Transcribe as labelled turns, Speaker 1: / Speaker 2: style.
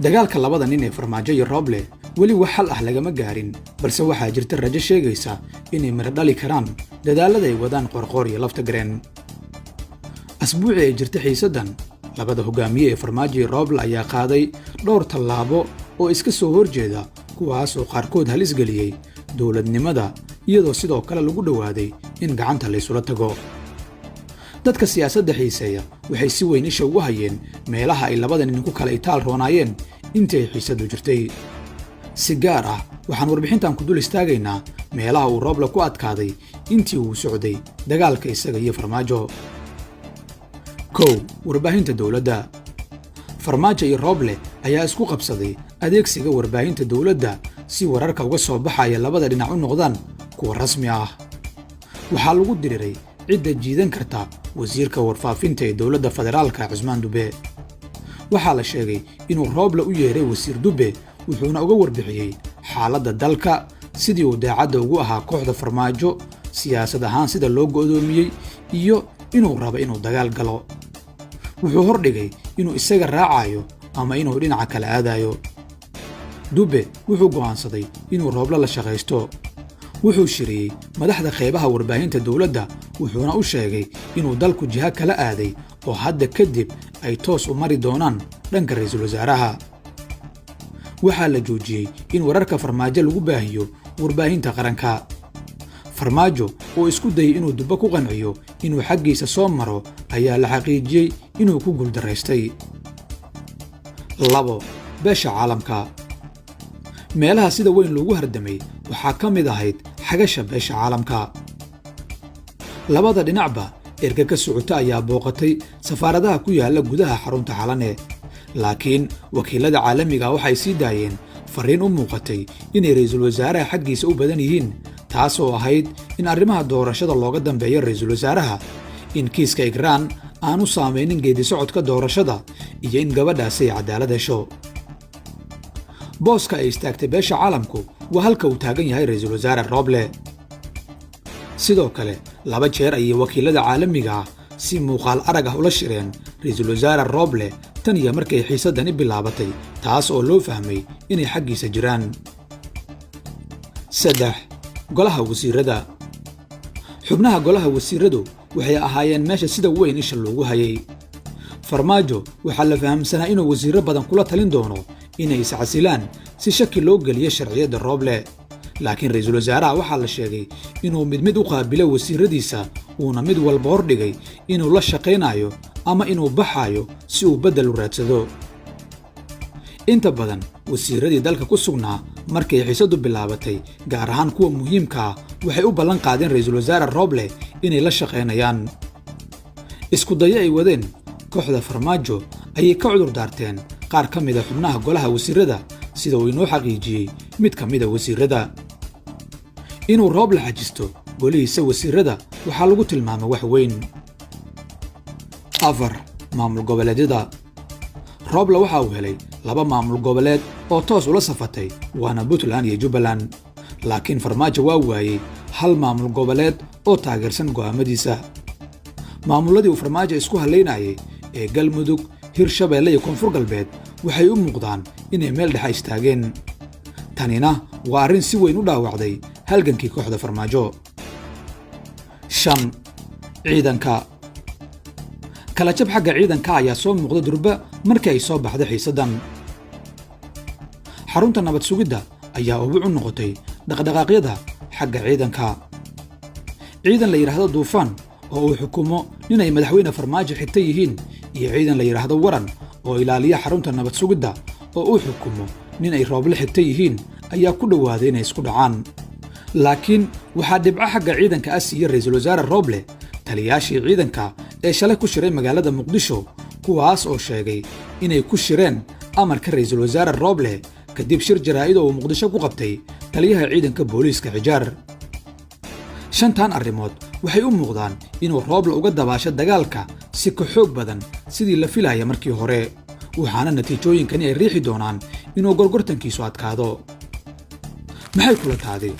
Speaker 1: dagaalka labada nin ee Farmaajo iyo Roble weli wax xal ah lagama gaarin, balse waxaa jirta rajo sheegaysa inay miro dhali karaan dadaalada ay wadaan Qorqor iyo Laftagareen. Asbuucii ay jirta xiisadan, labada hogaamiye ee Farmaajo iyo Roble ayaa qaaday dhowr tallaabo oo iska soo horjeeda, kuwaas oo qaarkood halis geliyay dowladnimada iyadoo sidoo kale lagu dhawaaday in gacanta la isula tago. dadka siyaasadda xiiseeya waxay si weyn isha ugu hayeen meelaha ay labada nin ku kala itaal roonaayeen intii ay xiisadu jirtay. si gaar ah waxaan warbixintan ku dul istaagaynaa meelaha uu Roble ku adkaaday intii uu socday dagaalka isaga iyo Farmaajo. warbaahinta dowladda. Farmaajo iyo Roble ayaa isku qabsaday adeegsiga warbaahinta dowladda si wararka uga soo baxaya labada dhinac u noqdaan kuwa rasmi ah. waxaa lagu diriray cidda jiidan karta wasiirka warfaafinta ee dowladda federaalka Cusmaan Dube. waxaa la sheegay inuu Roble u yeeray wasiir Dube wuxuuna uga warbixiyay xaaladda dalka, sidii uu daacadda ugu ahaa kooxda Farmaajo, siyaasad ahaan sida loo go'doomiyey iyo inuu rabo inuu dagaal galo. wuxuu hordhigay inuu isaga raacayo ama inuu dhinaca kale aadayo. Dube wuxuu go'aansaday inuu Roble la shaqaysto. wuxuu shiriyey madaxda qeybaha warbaahinta dowladda wuxuuna u sheegay inuu dalku jiha kala aaday oo hadda kadib ay toos u mari doonaan dhanka ra'iisul wasaaraha. waxaa la joojiyey in wararka Farmaajo lagu baahiyo warbaahinta qaranka. Farmaajo oo isku dayay inuu Dube ku qanciyo inuu xaggiisa soo maro ayaa la xaqiijiyey inuu ku guuldaraystay. beesha caalamka. meelaha sida weyn loogu hardamay waxaa ka mid ahayd xagasha beesha caalamka. labada dhinacba erga ka socota ayaa booqatay safaaradaha ku yaala gudaha xarunta Xalane, laakiin wakiilada caalamiga waxay sii daayeen fariin u muuqatay inay ra'iisul wasaaraha xaggiisa u badan yihiin, taasoo ahayd in arrimaha doorashada looga dambeeyo ra'iisul wasaaraha, in kiiska Igraan aanu saameynin geedi socodka doorashada iyo in gabadhaasi ay cadaalad hesho. booska ay istaagtay beesha caalamku waa halka uu taagan yahay ra'iisul wasaare Roble. sidoo kale 2 jeer ayay wakiilada caalamiga ah si muuqaal arag ah ula shireen ra'iisul wasaare Roble tan iyo markay xiisadani bilaabatay, taas oo loo fahmay inay xaggiisa jiraan. golaha wasiirada. xubnaha golaha wasiiradu waxay ahaayeen meesha sida weyn isha loogu hayay. Farmaajo waxaa la fahamsanaa inuu wasiirro badan kula talin doono inay iscasilaan si shaki loo geliyo sharciyadda Roble, laakiin ra'iisul wasaaraha waxaa la sheegay inuu mid u qaabilo wasiiradiisa uuna mid walba hordhigay inuu la shaqaynayo ama inuu baxayo si uu beddel u raadsado. inta badan wasiiradii dalka ku sugnaa markay xiisadu bilaabatay, gaar ahaan kuwa muhiimka ah, waxay u ballan qaadeen ra'iisul wasaare Roble inay la shaqaynayaan. isku dayo ay wadeen kooxda Farmaajo ayay ka cudur daarteen qaar ka mid ah xubnaha golaha wasiirada, sida uu inoo xaqiijiyey mid ka mid ah wasiirada. inuu Roble xajisto golihiisa wasiirada waxaa lagu tilmaamay wax weyn. maamul goboleedyada. Roble waxa uu helay 2 maamul goboleed oo toos ula safatay, waana Puntland iyo Jubbaland, laakiin Farmaajo waa waayey 1 maamul goboleed oo taageersan go'aamadiisa. maamuladii uu Farmaajo isku haleynayay ee Galmudug, Hirshabeelle iyo Koonfur Galbeed waxay u muuqdaan inay meel dhexe istaageen. tanina waa arrin si weyn u dhaawacday halgankii kooxda Farmaajo. ciidanka. kala jab xagga ciidanka ayaa soo muuqda durba markii ay soo baxday xiisadan. xarunta nabad sugidda ayaa ubuc u noqotay dhaqdhaqaaqyada xagga ciidanka. ciidan la yiraahdo Duufaan oo uu xukumo nin ay madaxweyne Farmaajo xigta yihiin, iyo ciidan la yiraahdo Waran oo ilaaliya xarunta nabad sugidda oo uu xukumo nin ay Roble xigta yihiin ayaa ku dhawaaday inay isku dhacaan. laakiin waxaa dhibco xagga ciidanka ah siiyay ra'iisul wasaare Roble taliyaashii ciidanka ee shalay ku shiray magaalada Muqdisho, kuwaas oo sheegay inay ku shireen amarka ra'iisul wasaare Roble kadib shir jaraa'id oo Muqdisho ku qabtay taliyaha ciidanka booliiska Xijaar. 5 arrimood waxay u muuqdaan inuu Roble uga dabaasho dagaalka si ka xoog badan sidii la filayay markii hore, waxaana natiijooyinkani ay riixi doonaan inuu gorgortankiisu adkaado. maxay kula tahay?